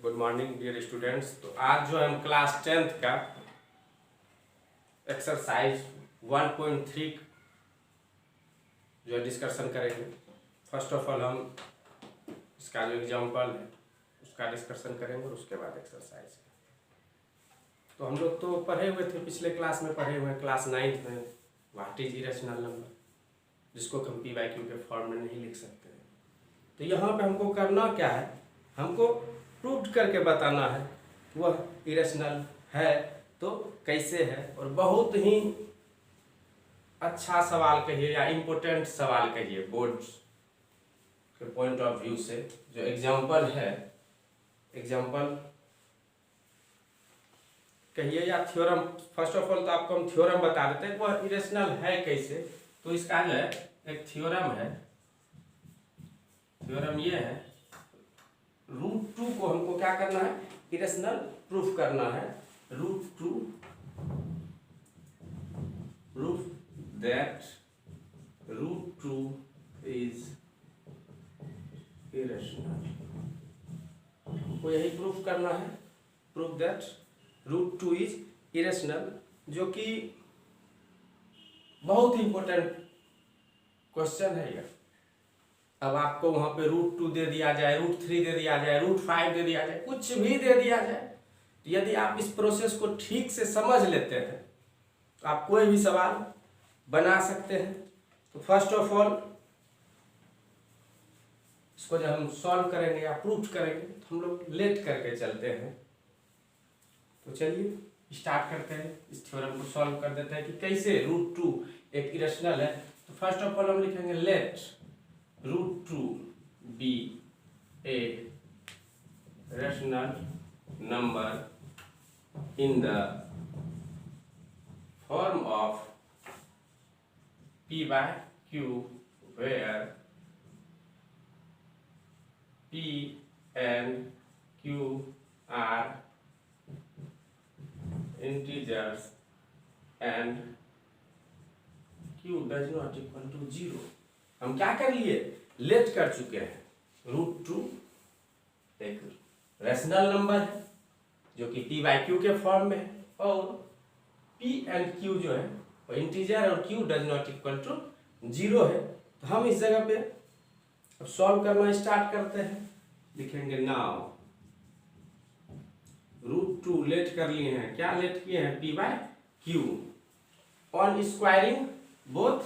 Good morning dear students. तो आज जो हम क्लास 10th का एक्सरसाइज 1.3 जो डिस्कशन करेंगे। फर्स्ट ऑफ ऑल हम इसका जो एग्जाम्पल है उसका डिस्कशन करेंगे और उसके बाद एक्सरसाइज। तो हम लोग तो पढ़े हुए थे, पिछले क्लास में पढ़े हुए हैं, क्लास 9th में, व्हाट इज इरेशनल नंबर, जिसको हम P/Q के फॉर्म में नहीं लिख सकते हैं। तो यहाँ पे हमको करना क्या है, हमको प्रूव करके बताना है वह इरेशनल है तो कैसे है। और बहुत ही अच्छा सवाल कहिए या इम्पोर्टेंट सवाल कहिए बोर्ड के पॉइंट ऑफ व्यू से। जो एग्जाम्पल है, एग्जाम्पल कहिए या थ्योरम। फर्स्ट ऑफ ऑल तो आपको हम थ्योरम बता देते हैं वह इरेशनल है कैसे। तो इसका जो है एक थ्योरम है, थ्योरम ये है, √2 को हमको क्या करना है, इरेशनल प्रूफ करना है। √2 प्रूफ दैट √2 इज इरेशनल। हमको यही प्रूफ करना है, प्रूफ दैट √2 इज इरेशनल, जो कि बहुत इंपॉर्टेंट क्वेश्चन है यह। अब आपको वहां पे √2 दे दिया जाए, √3 दे दिया जाए, √5 दे दिया जाए, कुछ भी दे दिया जाए, यदि आप इस प्रोसेस को ठीक से समझ लेते हैं तो आप कोई भी सवाल बना सकते हैं। तो फर्स्ट ऑफ ऑल इसको जब हम सॉल्व करेंगे या प्रूफ करेंगे तो हम लोग लेट करके चलते हैं। तो चलिए स्टार्ट करते हैं, इस थ्योरम को सॉल्व कर देते हैं कि कैसे √2 एक इरेशनल है। तो फर्स्ट ऑफ ऑल हम लिखेंगे late √2 be a rational number in the form of P/Q, where P and Q are integers and Q does not equal to 0। हम क्या कर लिए, लेट कर चुके हैं। √2 एक रैशनल नंबर है जो कि P/Q के फॉर्म में है, और P एंड Q जो है वो इंटीजर और Q does not equal to 0 है। तो हम इस जगह पे अब सॉल्व करना स्टार्ट करते हैं। लिखेंगे नाउ √2 लेट कर लिए हैं, क्या लेट किए हैं, P/Q on squaring both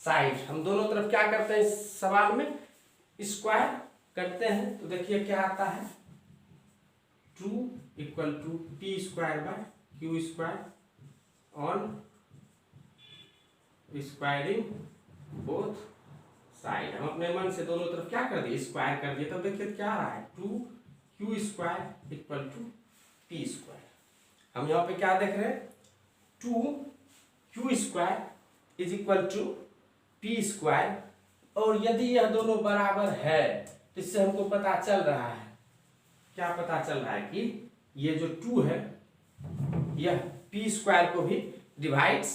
side. हम दोनों तरफ क्या करते हैं, इस सवाल में स्क्वायर करते हैं। तो देखिए क्या आता है, 2 = P²/Q² on squaring both side. हम अपने मन से दोनों तरफ क्या कर दिए, स्क्वायर कर दिए। तो देखिए क्या आ रहा है, 2Q² = P²। हम यहाँ पे क्या देख रहे हैं, 2Q² = P²। और यदि यह दोनों बराबर है तो इससे हमको पता चल रहा है, क्या पता चल रहा है कि ये जो 2 है यह P² को भी डिवाइड्स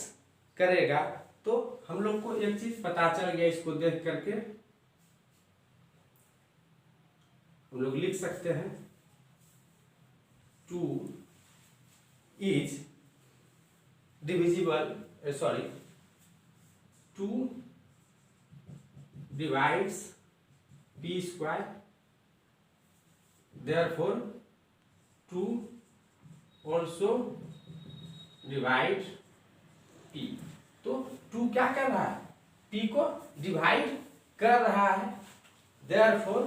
करेगा। तो हम लोग को एक चीज पता चल गया, इसको देख करके हम लोग लिख सकते हैं 2 is divisible, 2 divides P², therefore 2 also divide P। तो 2 क्या कर रहा है, P को डिवाइड कर रहा है, therefore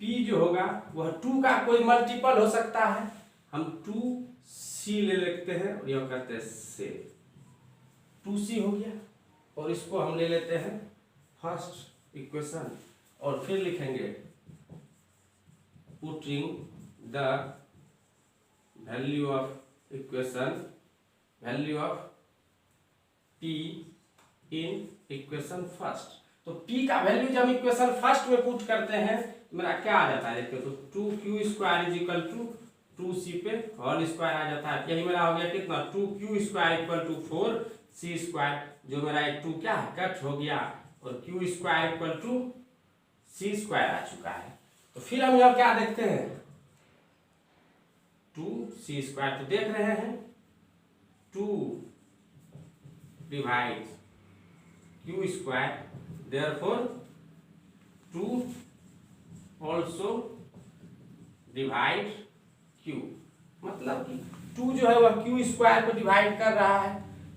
P जो होगा वह 2 का कोई मल्टीपल हो सकता है। हम 2C ले लेते हैं और यह करते हैं से, 2C हो गया। और इसको हम ले लेते हैं फर्स्ट इक्वेशन और फिर लिखेंगे putting the value of equation, value of P in equation first. तो P का वैल्यू जब इक्वेशन फर्स्ट में पुट करते हैं तो मेरा क्या आ जाता है, देखिए तो 2Q² = 2C पे होल स्क्वायर आ जाता है। यही मेरा हो गया कितना, 2Q² = 4C², जो मेरा एक 2 क्या है, कट हो गया, और Q² = C² आ चुका है। तो फिर हम यहाँ क्या देखते हैं 2c², तो देख रहे हैं 2 divide q², therefore 2 also divide q, मतलब कि 2 जो है वह q² को डिवाइड कर रहा है,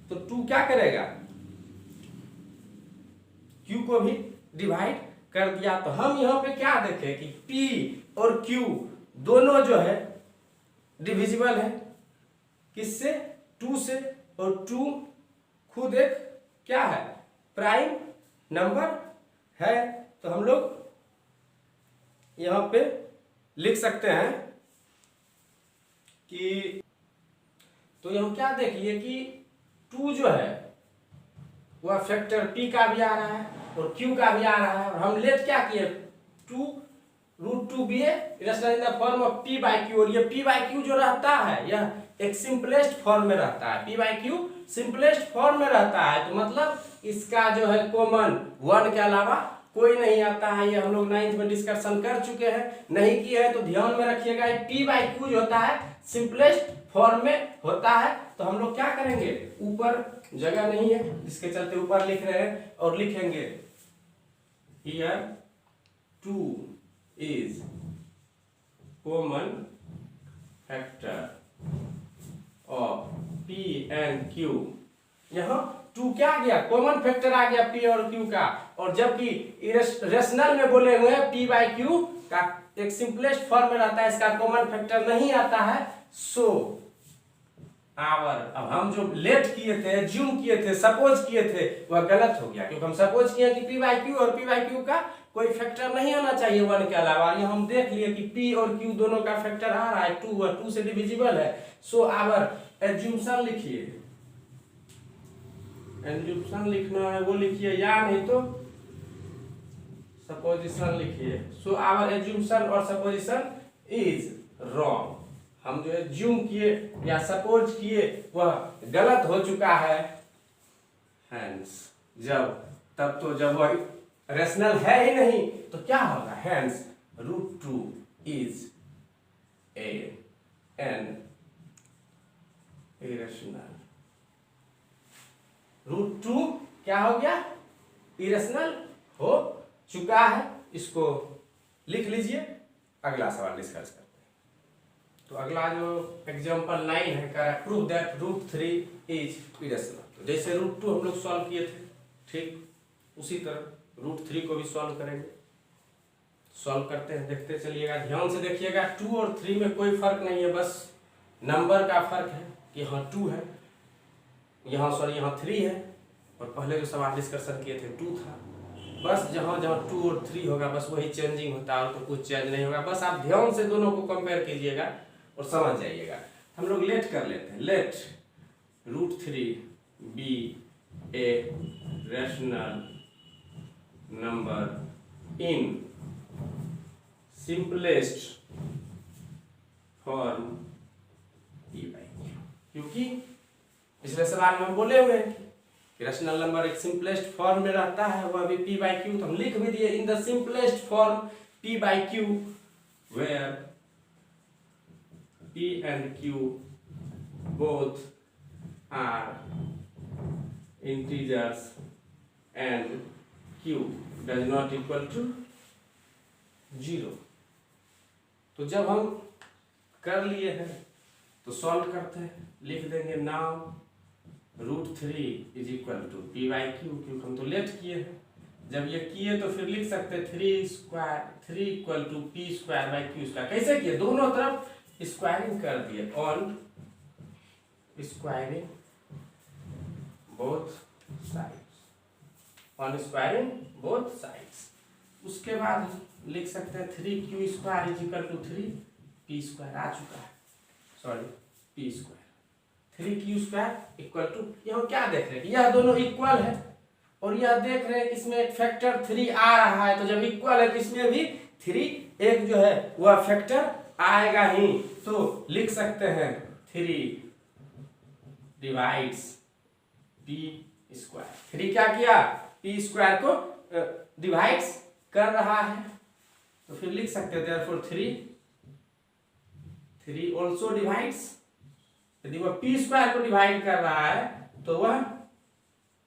तो 2 क्या करेगा q को भी डिवाइड कर दिया। तो हम यहाँ पे क्या देखें कि p और q दोनों जो है डिविजिबल है, किससे 2 से, और 2 खुद एक क्या है प्राइम नंबर है। तो हम लोग यहाँ पे लिख सकते हैं कि, तो यहाँ क्या देखिए कि 2 जो है वह फैक्टर p का भी आ रहा है और q का भी आ रहा है, और हम लेट क्या किए 2√2 ba irrational in the form of p/q, और ये p/q जो रहता है यह एक सिंपलेस्ट फॉर्म में रहता है, p/q सिंपलेस्ट फॉर्म में रहता है, तो मतलब इसका जो है कॉमन 1 के अलावा कोई नहीं आता है। ये हम लोग 9th में डिस्कशन कर चुके हैं, नहीं किए हैं तो ध्यान में रखिएगा, p/q जो होता है सिंपलेस्ट फॉर्म में होता है। तो हम लोग क्या करेंगे, ऊपर जगह नहीं है जिसके चलते ऊपर लिख रहे हैं, और लिखेंगे here 2 is common factor of p and q। यहाँ 2 क्या आ गया, कॉमन फैक्टर आ गया p और q का, और जबकि रेशनल में बोले हुए p/q का एक सिंपलेस्ट फॉर्म में रहता है, इसका कॉमन फैक्टर नहीं आता है। सो आवर, अब हम जो लेट किए थे, एज्यूम किए थे, सपोज किए थे, वह गलत हो गया, क्योंकि हम सपोज किए कि p/q और p/q का कोई फैक्टर नहीं होना चाहिए 1 के अलावा। ये हम देख लिए कि p और q दोनों का फैक्टर आ रहा है 2, वह 2 से डिविजिबल है। सो आवर एज्यूम्शन लिखिए, एज्यूम्शन लिखना है वो लिखिए, या नहीं तो सपोजिशन लिखिए। सो आवर एज्यूम्शन और सपोजिशन इज रॉन्ग, हम जो एज्यूम किए या सपोज किए वह गलत हो चुका है। हेंस जब वह रेशनल है ही नहीं तो क्या होगा, हेंस √2 इज एन इरेशनल। √2 क्या हो गया, इरेशनल हो चुका है। इसको लिख लीजिए, अगला सवाल डिस्कस करते हैं। तो अगला जो एग्जांपल 9 है, प्रूव दैट √3 इज इरेशनल। तो जैसे √2 हम लोग सॉल्व किए थे, ठीक उसी तरह √3 को भी सॉल्व करेंगे। सॉल्व करते हैं, देखते चलिएगा, ध्यान से देखिएगा। 2 और 3 में कोई फर्क नहीं है, बस नंबर का फर्क है कि यहाँ 2 है, यहाँ 3 है, और पहले जो सवाल डिस्कशन किए थे 2 था। बस जहाँ 2 और 3 होगा बस वही चेंजिंग होता है, तो कुछ चेंज नहीं होगा। बस आप ध्यान से दोनों को कंपेयर कीजिएगा और समझ जाइएगा। हम लोग लेट कर लेते हैं, let √3 be a rational number in simplest form p/q, क्योंकि पिछले सवाल में हम बोले हुए हैं कि रैशनल नंबर एक सिंपलेस्ट फॉर्म में रहता है, वह भी p/q। तो हम लिख भी दिए in the simplest form p/q where p and q both are integers and q does not equal to 0। तो जब हम कर लिए हैं तो सॉल्व करते हैं, लिख देंगे now √3 is equal to p/q, क्योंकि हम तो लेट किए हैं। जब ये किए तो फिर लिख सकते हैं 3 इक्वल टू p²/q²। कैसे किए, दोनों तरफ स्क्वायरिंग कर दिए, on squaring both sides, on squaring both sides. उसके बाद लिख सकते हैं 3q² is equal to 3p² आ चुका है, sorry p²। 3q² equal to, यहाँ क्या देख रहे हैं, यह दोनों इक्वल है, और यह देख रहे हैं इसमें एक फैक्टर 3 आ रहा है। तो जब इक्वल है तो इसमें भी 3 एक जो है वह फैक्टर आएगा ही। तो लिख सकते हैं 3 डिवाइड्स p²। 3 क्या किया, p² को डिवाइड्स कर रहा है, तो फिर लिख सकते हैं देयरफॉर 3 ऑल्सो डिवाइड्स, यदि वह p स्क्वायर को डिवाइड कर रहा है तो वह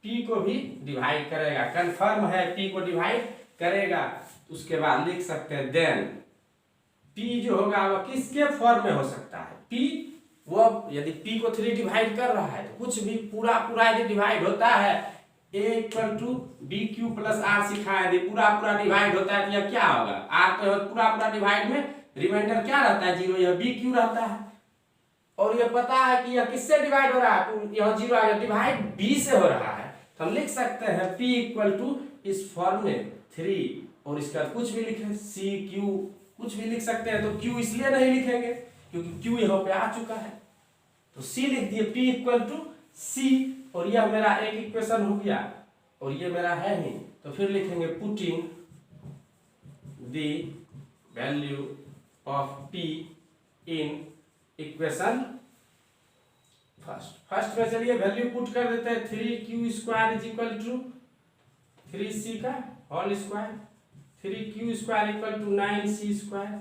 p को भी डिवाइड करेगा, कंफर्म है p को डिवाइड करेगा। उसके बाद लिख सकते हैं देन p जो होगा वह किसके फॉर्म में हो सकता है, p वह यदि p को 3 डिवाइड कर रहा है तो कुछ भी पूरा यदि डिवाइड होता है a equal to b q plus r सिखाया, यदि पूरा डिवाइड होता है तो यह क्या होगा, आर तो पूरा डिवाइड में रिमाइंडर क्या रहता है 0, यह बी क्यू रहता है। और यह पता है कि यह किससे डिवाइड हो रहा है, तो यह 0 आ गया, डिवाइड b से हो रहा है। तो हम लिख सकते हैं p इक्वल टू इस फॉर्म में 3 और इसका कुछ भी लिखें सी क्यू कुछ भी लिख सकते हैं। तो q इसलिए नहीं लिखेंगे क्योंकि q यहाँ पे आ चुका है, तो c लिख दिए p इक्वल टू c, और यह मेरा एक इक्वेशन हो गया और ये मेरा है ही। तो फिर लिखेंगे putting the value of p in equation first में चलिए वैल्यू पुट कर देते हैं 3q square is equal to 3c का whole square, 3q square equal to 9c square,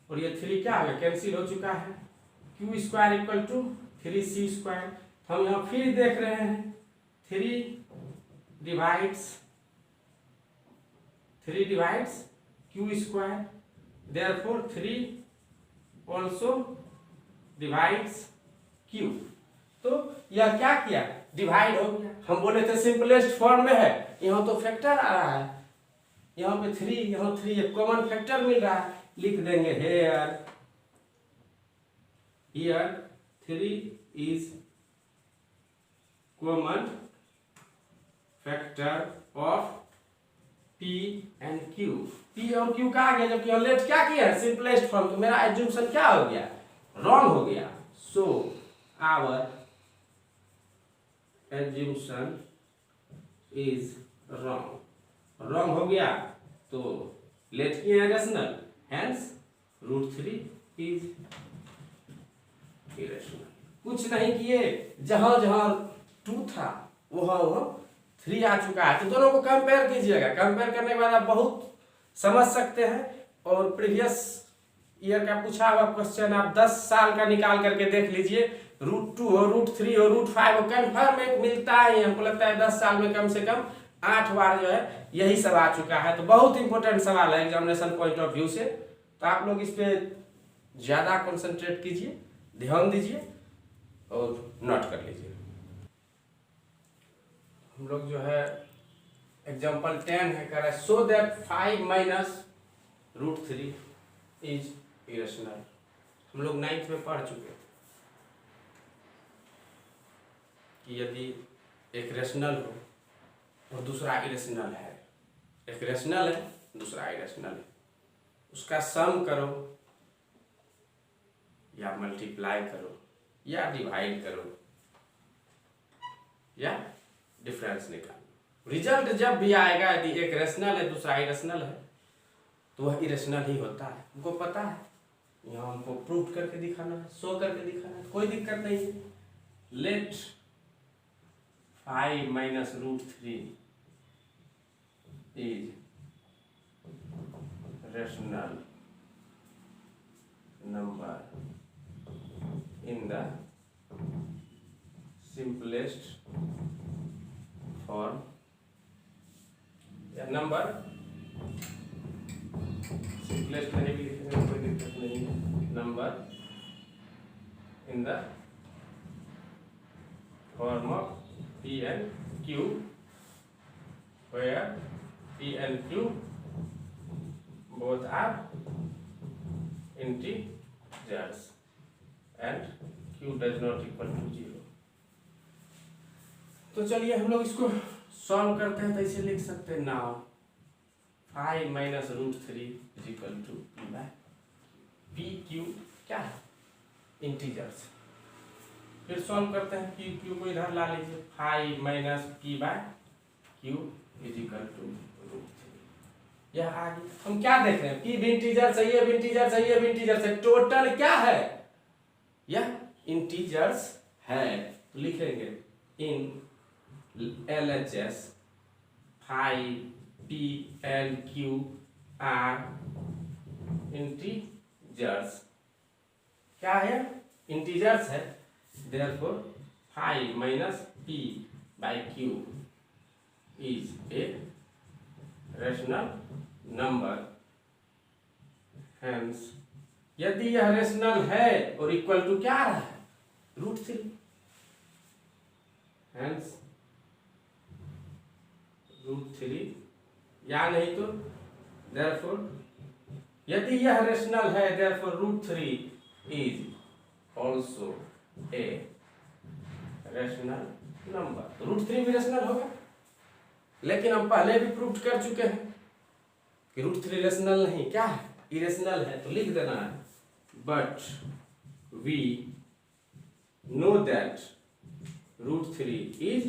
और ये 3 क्या हो गया कैंसिल हो चुका है, q square equal to 3c square. हम यहाँ फिर देख रहे हैं 3 divides q square, therefore 3 also divides q। तो यह क्या किया, डिवाइड हो गया। हम बोले थे सिंपलेस्ट फॉर्म में है, यहाँ तो फैक्टर आ रहा है, यहाँ पे 3 यहाँ 3 एक कॉमन फैक्टर मिल रहा है, लिख देंगे here 3 is common factor of p and q। p और q का आ गया, जबकि हम लेट क्या किया है सिंपलेस्ट फॉर्म, तो मेरा एज्यूम्पशन क्या हो गया, रॉन्ग हो गया। सो आवर एज्यूम्पशन इज रॉन्ग हो गया, तो लेट किए रेशनल, हेंस √3 इज इरेशनल। कुछ नहीं किए, जहां 2 था वहां 3 आ चुका है। तो दोनों को कंपेयर कीजिएगा, कंपेयर करने के बाद आप बहुत समझ सकते हैं। और प्रीवियस ईयर का पूछा हुआ क्वेश्चन आप 10 साल का निकाल करके देख लीजिए, √2 हो, √3 हो, √5 हो, कंफर्म एक मिलता है। हमको लगता है 10 साल में कम से कम 8 बार जो है यही सब आ चुका है। तो बहुत इंपॉर्टेंट सवाल है एग्जामिनेशन पॉइंट ऑफ व्यू से, तो आप लोग इस पे ज्यादा कंसंट्रेट कीजिए, ध्यान दीजिए और नोट कर लीजिए। हम लोग जो है एग्जाम्पल 10 है, कह रहा है so that 5 minus √3 is irrational. हम लोग 9th में पढ़ चुके कि यदि एक रेशनल हो और दूसरा इरेशनल है, एक रेशनल है दूसरा इरेशनल है, उसका सम करो या मल्टीप्लाई करो या डिवाइड करो या डिफरेंस निकालो, रिजल्ट जब भी आएगा यदि एक रेशनल है दूसरा इरेशनल है तो वह इरेशनल ही होता है। हमको पता है, यहाँ हमको प्रूव करके दिखाना है, शो करके दिखाना है, कोई दिक्कत नहीं है। Let 5 minus √3 is rational number in the simplest form, या नंबर सिंपलेस्ट नहीं भी लिखेंगे कोई दिक्कत नहीं है, number in the form of p and q where p and q both are integers and q does not equal to 0। तो चलिए हम लोग इसको सॉल्व करते हैं। तो इसे लिख सकते हैं now 5 minus √3 is equal to p q क्या है, इंटीजर्स। फिर सॉल्व करते हैं, p q को इधर ला लीजिए, 5 minus p by q is equal to √3। यह आ गया। हम क्या देख रहे हैं, p भी इंटीजर्स है, ये भी इंटीजर्स है, ये भी इंटीजर्स है, टोटल क्या है, यह इंटीजर्स है। तो लिखेंगे इन LHS 5 p and q are integers, क्या है, इंटीजर्स है, therefore 5 minus p by q is a rational number. Hence यदि यह रेशनल है और इक्वल टू क्या रहा है, √3, हेंस √3, या नहीं तो देयरफॉर यदि यह रेशनल है therefore √3 is also a rational number. तो √3 भी रेशनल होगा, लेकिन हम पहले भी प्रूव कर चुके हैं कि √3 रेशनल नहीं, क्या है, इरेशनल है। तो लिख देना है but we know that √3 is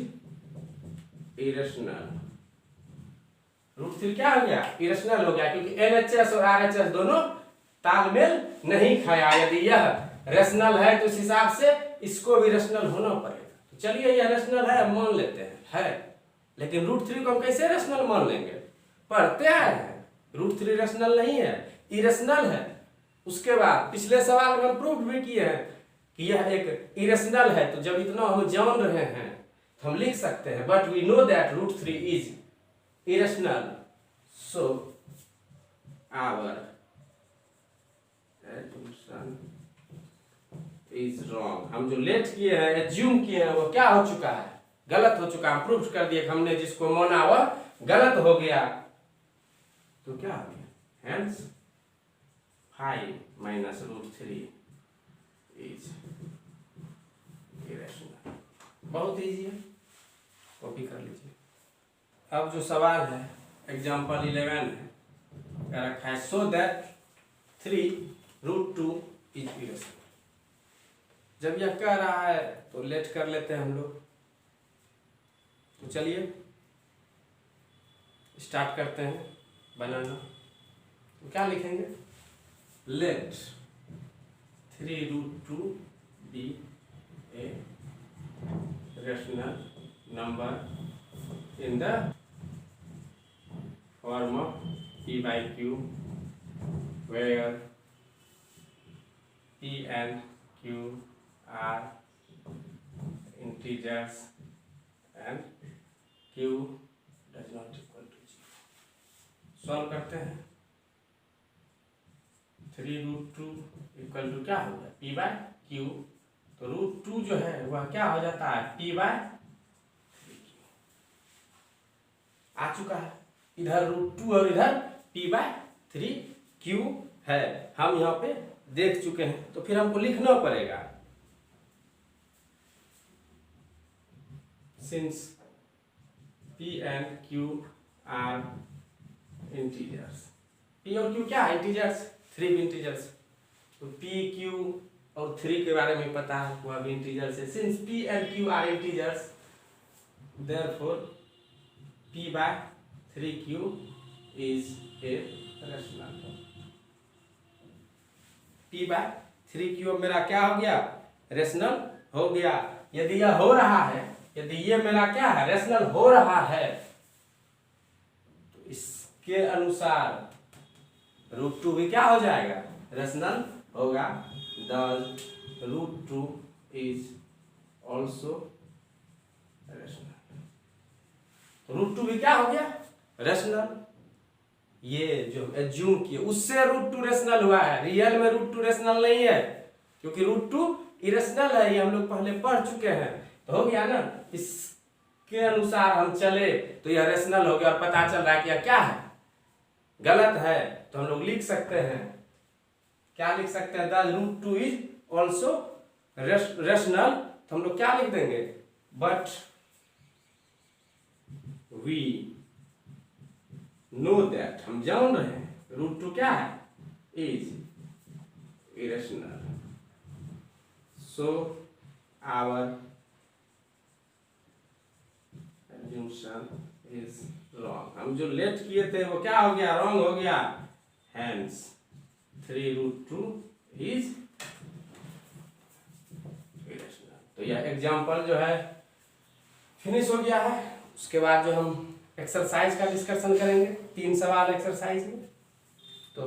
irrational. √3 क्या हो गया, इरेशनल हो गया, क्योंकि LHS और RHS दोनों तालमेल नहीं खाया। यदि यह रेशनल है तो इस हिसाब से इसको भी रेशनल होना पड़ेगा। तो चलिए यह रेशनल है, मान लेते हैं है, लेकिन √3 को हम कैसे रेशनल मान लेंगे, पढ़ते आए हैं √3 रेशनल नहीं है, इरेशनल है। उसके बाद पिछले सवाल में हम प्रूव भी किए हैं कि यह एक इरेशनल है। तो जब इतना हम जान रहे हैं तो हम लिख सकते हैं but we know that √3 is irrational, so our assumption is wrong। हम जो लेट किए हैं, एज्यूम किए हैं, वो क्या हो चुका है, गलत हो चुका। हम प्रूफ कर दिए कि हमने जिसको माना वह गलत हो गया। तो क्या हो गया, हेंस 5 माइनस √3 इज irrational। बहुत ईजी है, कॉपी कर लीजिए। अब जो सवाल है एग्जाम्पल 11 है, क्या रखा है, सो दैट 3√2 इज इरेशनल। जब यह कह रहा है तो लेट कर लेते हैं हम लोग। तो चलिए स्टार्ट करते हैं बनाना। तो क्या लिखेंगे, let 3√2 be a rational number in the form of p by q, where p and q are integers and q does not equal to 0। Solve करते हैं। 3√2 इक्वल टू क्या होगा, p by q। तो √2 जो है वह क्या हो जाता है, p by आ चुका है, इधर √2 और इधर p/3q है, हम यहाँ पे देख चुके हैं। तो फिर हमको लिखना पड़ेगा, since p and q are integers. p और q क्या है, इंटीजर्स, 3 भी इंटीजर्स। तो p, q और 3 के बारे में पता है, वह भी इंटीजर्स है। Since p and q are integers, therefore p/3q is a rational। p/3q अब मेरा क्या हो गया, रेशनल हो गया। यदि यह हो रहा है, यदि ये मेरा क्या है, रेशनल हो रहा है, तो इसके अनुसार √2 भी क्या हो जाएगा, रेशनल होगा। thus √2 is also rational। √2 भी क्या हो गया, रेशनल। ये जो एज्यूम किए उससे √2 रेशनल हुआ है, रियल में √2 रेशनल नहीं है, क्योंकि √2 इरेशनल है, ये हम लोग पहले पढ़ चुके हैं। तो हो गया ना, इसके अनुसार हम चले तो यह रेशनल हो गया, और पता चल रहा है कि यह क्या है, गलत है। तो हम लोग लिख सकते हैं, क्या लिख सकते हैं, द √2 इज ऑल्सो रेशनल। तो हम लोग क्या लिख देंगे, बट वी नो दैट, हम जान रहे हैं √2 क्या है, is irrational, so our assumption is wrong. हम जो लेट किए थे वो क्या हो गया, रॉन्ग हो गया। Hence 3√2 is irrational. तो यह एग्जाम्पल जो है फिनिश हो गया है। उसके बाद जो हम एक्सरसाइज का डिस्कशन करेंगे, 3 सवाल एक्सरसाइज में। तो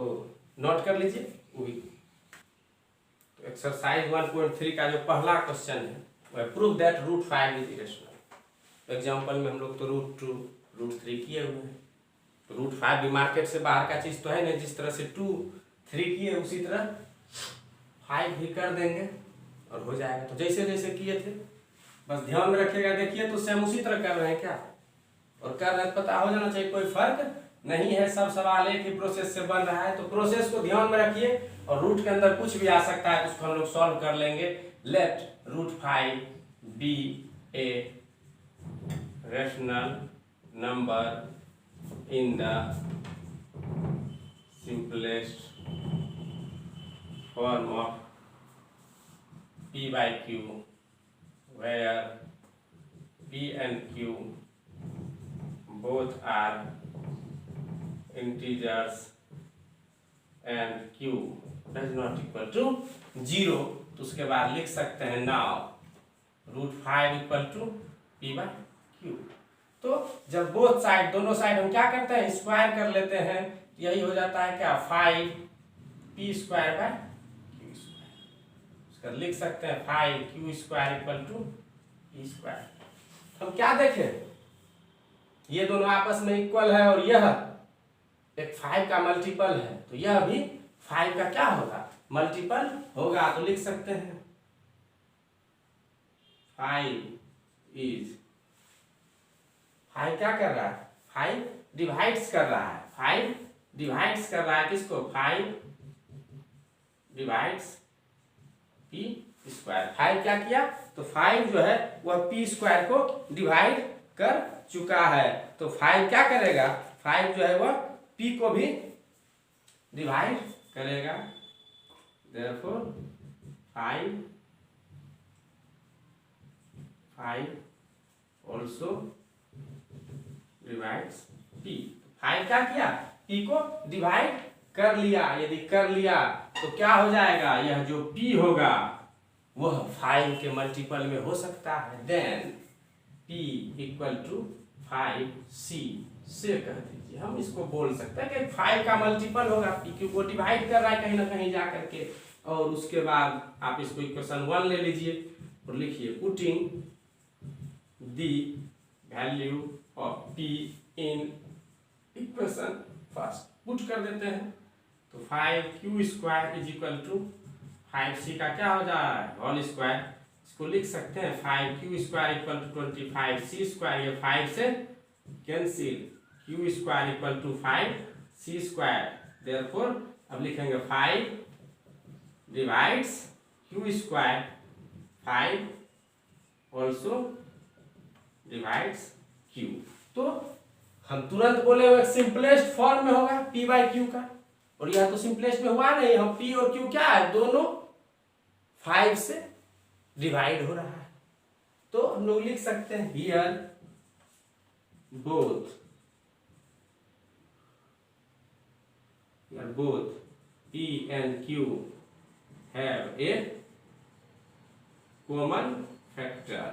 नोट कर लीजिए वो भी। तो एक्सरसाइज 1.3 का जो पहला क्वेश्चन है वह prove that √5 is irrational. Example में हम लोग तो √2 √3 किए हुए हैं, तो √5 भी मार्केट से बाहर का चीज़ तो है नहीं। जिस तरह से 2 3 किए उसी तरह 5 भी कर देंगे और हो जाएगा। तो जैसे जैसे किए थे बस ध्यान में रखिएगा। देखिए तो सेम उसी तरह कर रहे हैं क्या, और कर रहे हैं पता हो जाना चाहिए, कोई फर्क नहीं है, सब सवाल एक ही प्रोसेस से बन रहा है। तो प्रोसेस को ध्यान में रखिए और रूट के अंदर कुछ भी आ सकता है उसको हम लोग सॉल्व कर लेंगे। Let √5 be a rational number in the simplest form of p/q where p and q both are integers and q does not equal to 0। तो उसके बाद लिख सकते हैं नाउ √5 इक्वल टू p/q। तो जब बोथ साइड दोनों साइड हम क्या करते हैं स्क्वायर कर लेते हैं, यही हो जाता है क्या 5p² लिख सकते हैं 5q² इक्वल टू p²। हम क्या देखें ये दोनों आपस में इक्वल है और यह एक 5 का मल्टीपल है, तो यह भी 5 का क्या होगा मल्टीपल होगा। तो लिख सकते हैं 5 क्या कर रहा है 5 डिवाइड्स कर रहा है, 5 डिवाइड्स कर रहा है किसको 5 डिवाइड्स p²। 5 क्या किया तो 5 जो है वह p² को डिवाइड कर चुका है। तो 5 क्या करेगा 5 जो है वह p को भी डिवाइड करेगा। therefore 5 also divides p। 5 क्या किया p को डिवाइड कर लिया। यदि कर लिया तो क्या हो जाएगा यह जो p होगा वह 5 के मल्टीपल में हो सकता है। Then p equal to 5c से कह दीजिए, हम इसको बोल सकते हैं कि 5 का मल्टीपल होगा, p को डिवाइड कर रहा है कहीं ना कहीं जा करके। और उसके बाद आप इसको इक्वेशन 1 ले लीजिए और लिखिए putting the value of p in equation first put कर देते हैं। तो 5q² is equal to 5c का क्या हो जा रहा है होल स्क्वायर। इसको लिख सकते हैं 5q² इक्वल टू 25c²। ये 5 से cancel, q² equal to 5c²। Therefore अब लिखेंगे 5 divides q², 5 also divides q। तो हम तुरंत बोले हुए सिंपलेस्ट फॉर्म में होगा p/q का, और यह तो सिंपलेस्ट में हुआ नहीं। हम p और q क्या है दोनों 5 से डिवाइड हो रहा है। तो हम लोग लिख सकते हैं here both p and q have a common factor।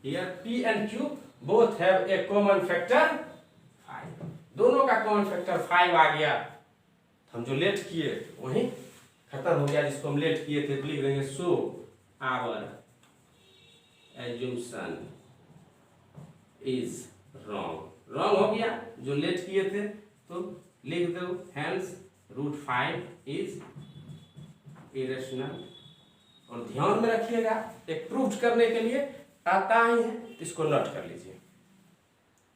Here p and q both have a common factor 5। दोनों का कॉमन फैक्टर 5 आ गया। हम जो लेट किए वही खत्म हो गया, जिसको हम लेट किए थे तो लिख देंगे so our assumption is wrong. Wrong हो गया जो लेट किए थे, तो लिख दो हेंस √5 इज इरेशनल। और ध्यान में रखिएगा एक प्रूफ करने के लिए आता ही है, इसको नोट कर लीजिए।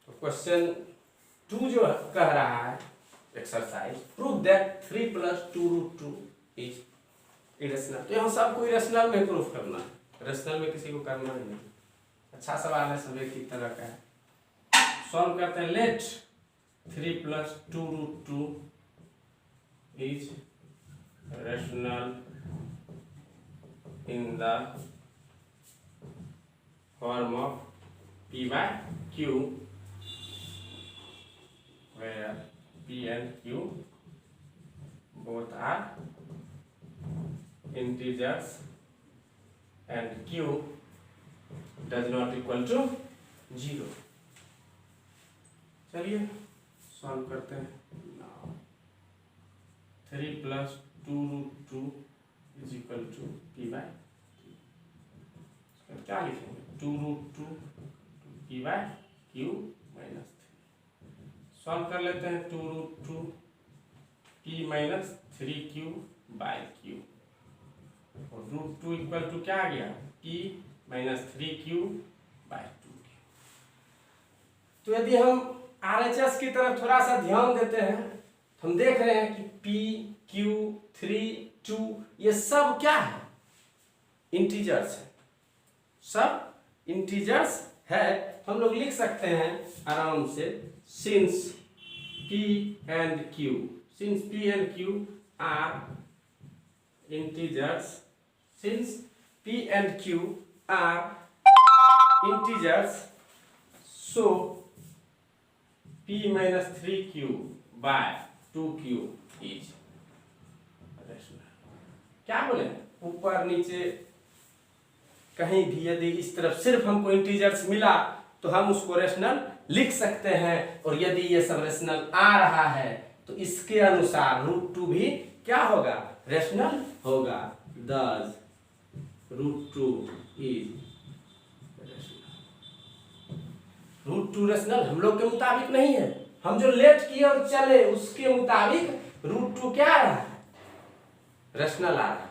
तो क्वेश्चन 2 जो कह रहा है exercise prove that 3 + 2√2 is irrational. तो यहाँ सबको इरेशनल में प्रूफ करना है, रेशनल में किसी को करना नहीं। अच्छा सवाल है, सब एक ही तरह का है। सॉल्व करते हैं। Let 3 + 2√2 is rational in the form of p/q where p and q both are integers and q does not equal to 0। चलिए सॉल्व करते हैं। 3 plus 2√2 is equal to p/, क्या लिखेंगे 2√2 p/q माइनस 3। सॉल्व कर लेते हैं 2√2 p माइनस 3q/q, और √2 equal to क्या आ गया p माइनस 3q/2। तो यदि हम RHS की तरफ थोड़ा सा ध्यान देते हैं तो हम देख रहे हैं कि p, q, 3, 2 ये सब क्या है, इंटीजर्स है, सब इंटीजर्स है। हम लोग लिख सकते हैं आराम से, since p and q, since p and q are integers, since p and q are integers, so p minus 3q/2q is rational। क्या बोले, ऊपर नीचे कहीं भी यदि इस तरफ सिर्फ हमको इंटीजर्स मिला तो हम उसको रेशनल लिख सकते हैं, और यदि ये सब रेशनल आ रहा है तो इसके अनुसार √2 भी क्या होगा, रेशनल होगा। thus √2 इज √2 रेशनल हम लोग के मुताबिक नहीं है, हम जो लेट किए और चले उसके मुताबिक √2 क्या आ रहा है, रेशनल आ रहा है।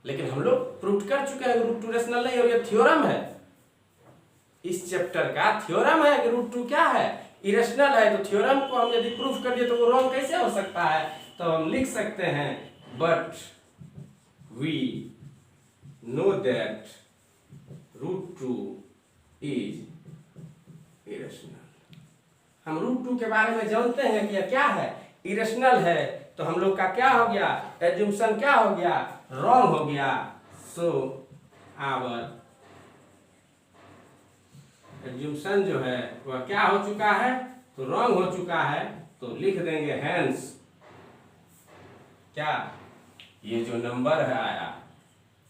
लेकिन हम लोग प्रूव कर चुके हैं √2 रेशनल नहीं, और ये थ्योरम है, इस चैप्टर का थ्योरम है कि √2 क्या है, इरेशनल है। तो थ्योरम को हम यदि प्रूफ कर दिए तो वो रॉन्ग कैसे हो सकता है, तो हम लिख सकते हैं but we know that √2 is irrational. हम √2 के बारे में जानते हैं कि यह क्या है, इरेशनल है। तो हम लोग का क्या हो गया, एज्यूम्पशन क्या हो गया, रॉन्ग हो गया। सो आवर एज्यूम्पशन जो है वह क्या हो चुका है, तो रॉन्ग हो चुका है। तो लिख देंगे हेंस क्या, ये जो नंबर है आया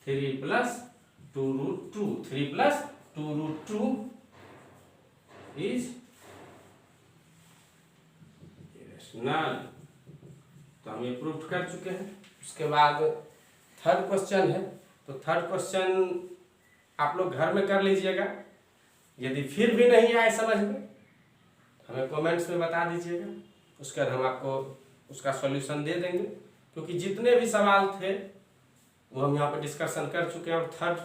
3 प्लस 2√2, 3 प्लस 2√2 इज इरेशनल। तो हम ये प्रूव कर चुके हैं। उसके बाद थर्ड क्वेश्चन है, तो थर्ड क्वेश्चन आप लोग घर में कर लीजिएगा। यदि फिर भी नहीं आए समझ में, हमें कमेंट्स में बता दीजिएगा, उसके बाद हम आपको उसका सॉल्यूशन दे देंगे। क्योंकि जितने भी सवाल थे वो हम यहाँ पर डिस्कशन कर चुके हैं। और थर्ड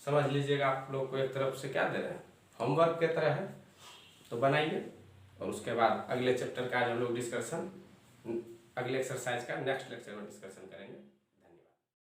समझ लीजिएगा, आप लोग को एक तरफ से क्या दे रहे हैं, होमवर्क की तरह है, तो बनाइए। और उसके बाद अगले चैप्टर का जो लोग डिस्कशन, अगले एक्सरसाइज का नेक्स्ट लेक्चर में डिस्कशन करेंगे।